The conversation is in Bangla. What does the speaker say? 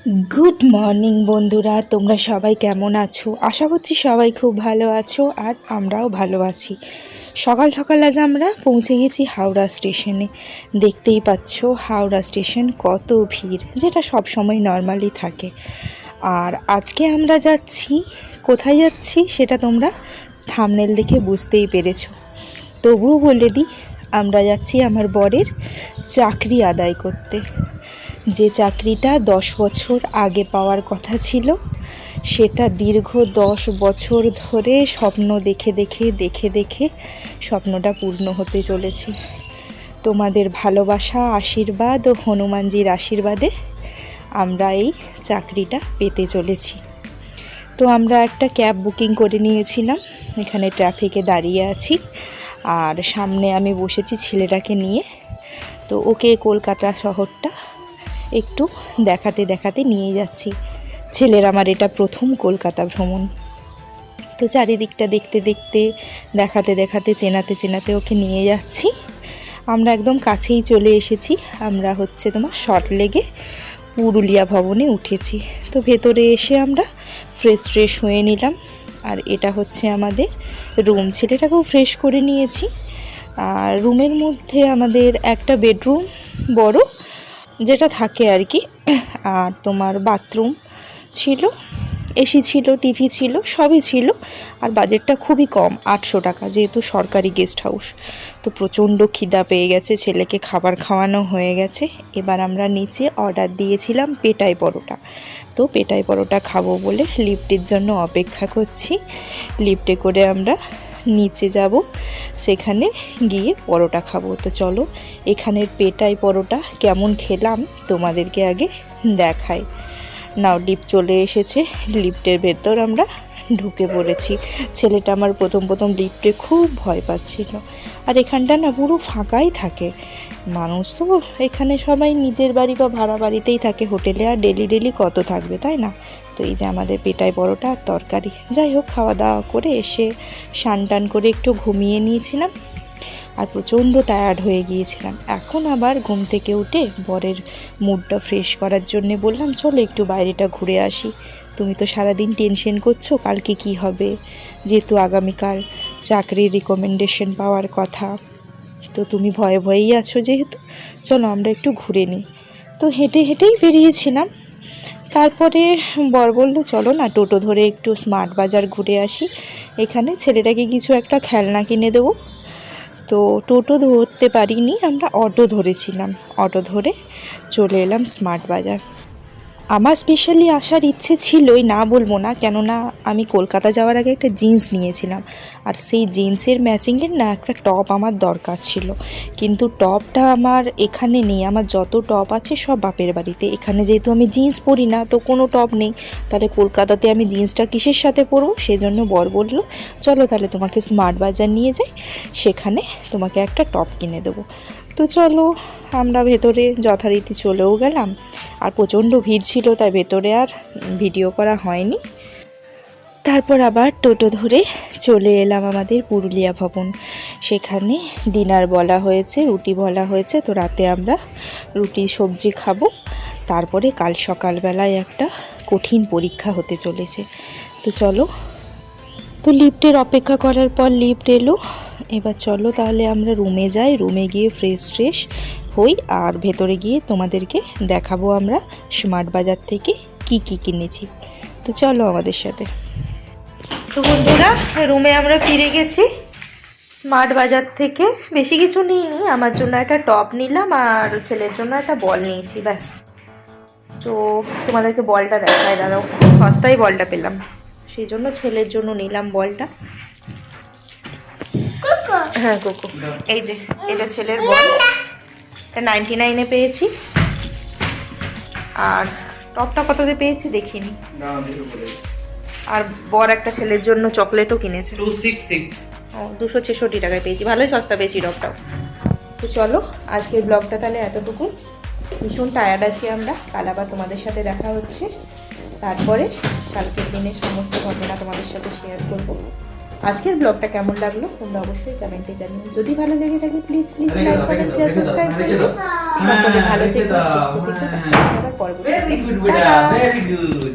গুড মর্নিং বন্ধুরা, তোমরা সবাই কেমন আছো? আশা করছি সবাই খুব ভালো আছো, আর আমরাও ভালো আছি। সকাল সকাল আজ আমরা পৌঁছে গেছি হাওড়া স্টেশনে। দেখতেই পাচ্ছ হাওড়া স্টেশন কত ভিড়, যেটা সব সময় নর্মালি থাকে। আর আজকে আমরা যাচ্ছি, কোথায় যাচ্ছি সেটা তোমরা থাম্বনেল দেখে বুঝতেই পেরেছো। তবুও বলে দিই, আমরা যাচ্ছি আমার বরের চাকরি আদায় করতে। যে চাকরিটা 10 বছর আগে পাওয়ার কথা ছিল, সেটা দীর্ঘ 10 বছর ধরে স্বপ্ন দেখে দেখে দেখে দেখে স্বপ্নটা পূর্ণ হতে চলেছে। তোমাদের ভালোবাসা, আশীর্বাদ ও হনুমানজির আশীর্বাদে আমরা এই চাকরিটা পেতে চলেছি। তো আমরা একটা ক্যাব বুকিং করে নিয়েছিলাম, এখানে ট্রাফিকে দাঁড়িয়ে আছি, আর সামনে আমি বসেছি ছেলেটাকে নিয়ে। তো ওকে কলকাতা শহরটা একটু দেখাতে দেখাতে নিয়ে যাচ্ছি। ছেলের আমার এটা প্রথম কলকাতা ভ্রমণ। তো চারিদিকটা দেখতে দেখতে, দেখাতে দেখাতে, চেনাতে চেনাতে ওকে নিয়ে যাচ্ছি। আমরা একদম কাছেই চলে এসেছি। আমরা তোমার সল্টলেকে পুরুলিয়া ভবনে উঠেছি। তো ভেতরে এসে আমরা ফ্রেশ হয়ে নিলাম। আর এটা হচ্ছে আমাদের রুম। ছেলেটাকেও ফ্রেশ করে নিয়েছি। আর রুমের মধ্যে আমাদের একটা বেডরুম বড়, যেটা থাকে আর কি, আর তোমার বাথরুম ছিল, এসি ছিল, টিভি ছিল, সবই ছিল। আর বাজেটটা খুবই কম, 800 টাকা, যেহেতু সরকারি গেস্ট হাউস। তো প্রচণ্ড খিদা পেয়ে গেছে, ছেলেকে খাবার খাওয়ানো হয়ে গেছে। এবার আমরা নিচে অর্ডার দিয়েছিলাম পেটাই পরোটা। তো পেটাই পরোটা খাবো বলে লিফটের জন্য অপেক্ষা করছি। লিফটে করে আমরা নিচে যাব, সেখানে গিয়ে পরোটা খাবো। তো চলো এখানের পেটাই পরোটা কেমন খেলাম তোমাদেরকে আগে দেখাই। নাও লিফট চলে এসেছে, লিফটের ভেতর আমরা ঢুকে পড়েছি। ছেলেটা আমার প্রথম লিফটে খুব ভয় পাচ্ছিল। আর এখানটা না পুরো ফাঁকাই থাকে, মানুষ তো এখানে সবাই নিজের বাড়ি বা ভাড়া বাড়িতেই থাকে, হোটেলে আর ডেলি কত থাকবে, তাই না? তো এই যে আমাদের পেটাই পরোটা আর তরকারি। যাই হোক, খাওয়া দাওয়া করে এসে টান করে একটু ঘুমিয়ে নিয়েছিলাম, আর প্রচণ্ড টায়ার্ড হয়ে গিয়েছিলাম। এখন আবার ঘুম থেকে উঠে বরের মুডটা ফ্রেশ করার জন্যে বললাম, চলো একটু বাইরেটা ঘুরে আসি। তুমি তো সারাদিন টেনশন করছো কালকে কি হবে, যেহেতু আগামীকাল চাকরির রিকমেন্ডেশন পাওয়ার কথা। তো তুমি ভয়ে ভয়েই আছো যেহেতু, চলো আমরা একটু ঘুরে নিই। তো হেঁটেই বেরিয়েছিলাম। তারপরে বর বলল, চলো না টোটো ধরে একটু স্মার্ট বাজার ঘুরে আসি, এখানে ছেলেটাকে কিছু একটা খেলনা কিনে দেবো। তো টোটো ধরতে পারিনি, আমরা অটো ধরেছিলাম। অটো ধরে চলে এলাম স্মার্ট বাজার। আমার স্পেশালি আসার ইচ্ছে ছিলই, না বলবো না, কেননা আমি কলকাতা যাওয়ার আগে একটা জিন্স নিয়েছিলাম, আর সেই জিন্সের ম্যাচিংয়ের না একটা টপ আমার দরকার ছিল। কিন্তু টপটা আমার এখানে নেই, আমার যত টপ আছে সব বাপের বাড়িতে। এখানে যেহেতু আমি জিন্স পরি না, তো কোনো টপ নেই, তাহলে কলকাতাতে আমি জিন্সটা কিসের সাথে পরবো? সেজন্য বর বলল, চলো তাহলে তোমাকে স্মার্ট বাজার নিয়ে যাই, সেখানে তোমাকে একটা টপ কিনে দেবো। তো চলো আমরা ভেতরে যথারীতি চলেও গেলাম। আর প্রচণ্ড ভিড় ছিল, তাই ভেতরে আর ভিডিও করা হয়নি। তারপর আবার টোটো ধরে চলে এলাম আমাদের পুরুলিয়া ভবন। সেখানে ডিনার বলা হয়েছে, রুটি বলা হয়েছে। তো রাতে আমরা রুটি সবজি খাবো। তারপরে কাল সকালবেলায় একটা কঠিন পরীক্ষা হতে চলেছে। তো চলো, তো লিফটের অপেক্ষা করার পর লিফট এলো। এবার চলো তাহলে আমরা রুমে যাই, রুমে গিয়ে ফ্রেশ হই, আর ভেতরে গিয়ে তোমাদেরকে দেখাবো আমরা স্মার্ট বাজার থেকে কি কিনেছি। তো চলো আমাদের সাথে। তো বন্ধুরা, রুমে আমরা ফিরে গেছি স্মার্ট বাজার থেকে। বেশি কিছু নিইনি, আমার জন্য একটা টপ নিলাম আর ছেলের জন্য একটা বল নিয়েছি, ব্যাস। তো তোমাদেরকে বলটা দেখায়, দাদা সস্তায় বলটা পেলাম, সেই জন্য ছেলের জন্য নিলাম বলটা। হ্যাঁ কোকো, এই যে এটা ছেলের বল, এটা 99-এ পেয়েছি। আর টপটা কততে পেয়েছি দেখিনি। আর বর একটা ছেলের জন্য চকলেটও কিনেছে, 266 টাকায় পেয়েছি, ভালোই সস্তা পেয়েছি টপটাও। তো চলো আজকের ব্লগটা তাহলে এতটুকু। ভীষণ টায়ার্ড আছি আমরা, কাল আবার তোমাদের সাথে দেখা হচ্ছে। তারপরে কালকের দিনের সমস্ত ঘটনা তোমাদের সাথে শেয়ার করব। আজকের ব্লগটা কেমন লাগলো তোমরা অবশ্যই কমেন্টে জানিও। যদি ভালো লেগে থাকে please like comment share subscribe করো। সকলে ভালো থেকো, সুস্থ থেকো। আবার পরবর্তী Very good, Buddha. Very good.